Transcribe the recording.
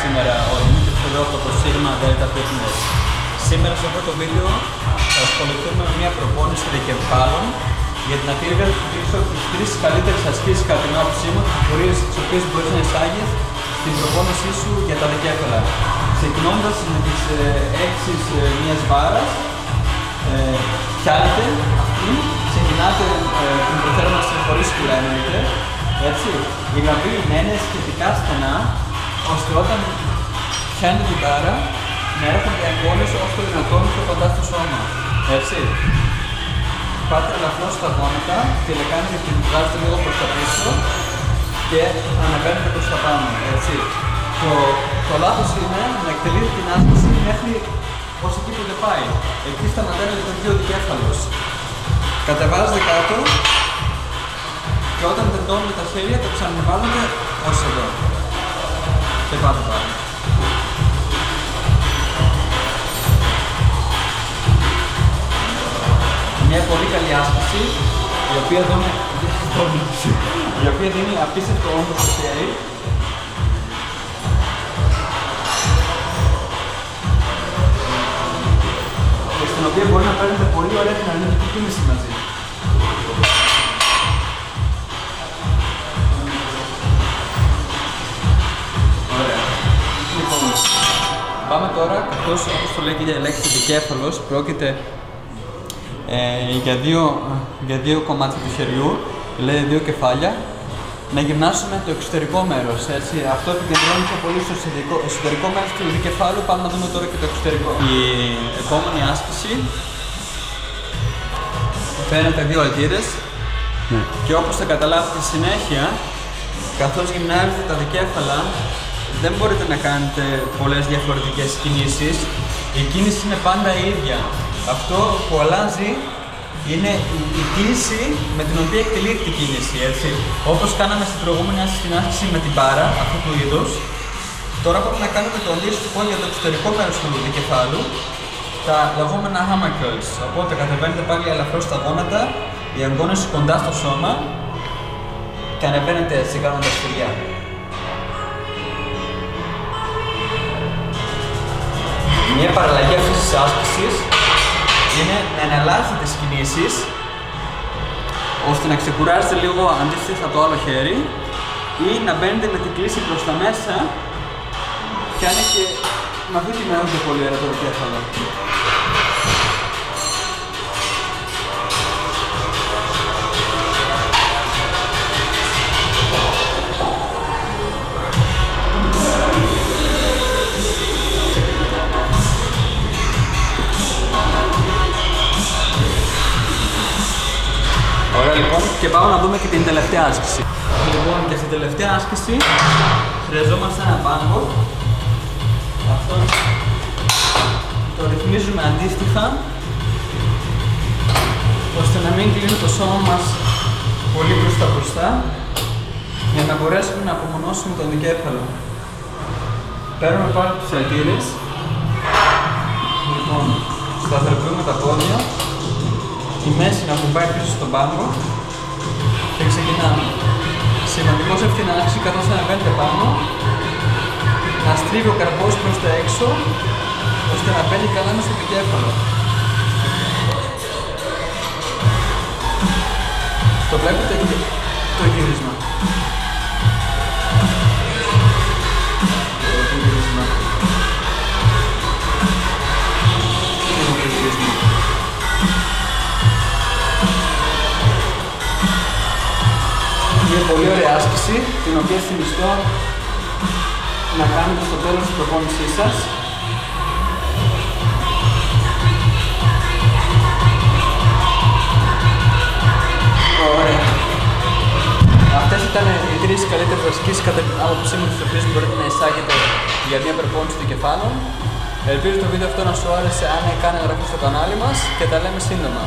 σήμερα ο Δημήτρης εδώ από το Sigma Delta Fitness. Σήμερα σε αυτό το βίντεο θα ασχοληθούμε με μια προπόνηση δικεφάλων για την ακρίβεια του πίσω τις 3 καλύτερες ασκήσεις κατά την άποψή μου, τις οποίες μπορείς να εισάγεις στην προπόνησή σου για τα δικέφαλα. Ξεκινώντας με τις έξεις μιας βάρας, πιάνετε αυτή, ξεκινάτε την προθέρμανση χωρίς κουρά εννοείται, έτσι, η γραμμή να είναι σχετικά στενά, ώστε όταν πιάνετε την μπάρα να έρχονται οι αγκώνες όσο το δυνατόν πιο κοντά στο σώμα, έτσι. Πάτε ελαφρώς στα γόνατα και κάνετε την βγάζετε λίγο προς τα πίσω και αναβαίνετε προς τα πάνω, έτσι. Το λάθος είναι να εκτελείτε την άσκηση μέχρι ως εκεί που δεν πάει. Εκεί σταματάει το δύο δικέφαλος. Κατεβάζετε κάτω και όταν τεντώνετε τα χέρια το ξαναβάζετε ως εδώ. Και πάτε πάλι. Μια πολύ καλή άσκηση, η οποία δίνει απίστευτο όγκο στο χέρι. Και στην οποία μπορεί να παίρνετε πολύ ωραία την αρνητική κίνηση μαζί. Ωραία. Λοιπόν, πάμε τώρα, καθώς όπως το λέει και η λέξη δικέφαλος, πρόκειται για δύο κομμάτια του χεριού, δηλαδή δύο κεφάλια, να γυμνάσουμε το εξωτερικό μέρος, έτσι. Αυτό επικεντρώνει πιο πολύ στο εσωτερικό μέρος του δικεφάλου, πάμε να δούμε τώρα και το εξωτερικό. Η επόμενη άσκηση, φαίνεται δύο αλτήρες και όπως θα καταλάβετε στη συνέχεια, καθώς γυμνάζετε τα δικέφαλα, δεν μπορείτε να κάνετε πολλές διαφορετικές κινήσεις, η κίνηση είναι πάντα η ίδια. Αυτό που αλλάζει είναι η κίνηση με την οποία εκτελείται η κίνηση, έτσι. Όπως κάναμε στην προηγούμενη άσκηση με την μπάρα, αυτού του είδους, τώρα πρέπει να κάνουμε το αντίστοιχο για το εξωτερικό μέρος του δικεφάλου, τα λεγόμενα hammer curls. Οπότε κατεβαίνετε πάλι ελαφρώς στα γόνατα, οι αγκώνες κοντά στο σώμα και ανεβαίνετε έτσι κάνοντας φιλιά. Μια παραλλαγή αυτής της άσκησης είναι να εναλλάσσετε τις κινήσεις ώστε να ξεκουράζετε λίγο αντίστοιχα το άλλο χέρι ή να μπαίνετε με την κλίση προς τα μέσα και αν και με αυτή τη μέρα δεν πολύ ωραία το δικέφαλο. Ωραία λοιπόν, και πάμε να δούμε και την τελευταία άσκηση. Λοιπόν, και στην τελευταία άσκηση χρειαζόμαστε ένα πάγκο. Αυτό το ρυθμίζουμε αντίστοιχα ώστε να μην κλείνει το σώμα μας πολύ προς τα μπροστά για να μπορέσουμε να απομονώσουμε τον δικέφαλο. Παίρνουμε πάλι τους αλτήρες. Λοιπόν, σταθεροποιούμε τα πόδια, η μέση να κουμπάει πίσω στον πάγκο και ξεκινάμε. Σημαντικό σε αυτήν την άσκηση, καθώς ανεβαίνετε πάνω, να στρίβει ο καρπός προς τα έξω ώστε να μπαίνει καλά μες στο δικέφαλο. Το βλέπετε το γύρισμα. Μια πολύ ωραία άσκηση, την οποία συνιστώ να κάνετε στο τέλος της προπόνησής σας. Ωραία. Αυτές ήταν οι 3 καλύτερες ασκήσεις κατά την άποψή μου, τις οποίες μπορείτε να εισάγετε για μια προπόνηση δικεφάλων. Ελπίζω το βίντεο αυτό να σου άρεσε. Αν κάνει εγγραφή στο κανάλι μας και τα λέμε σύντομα.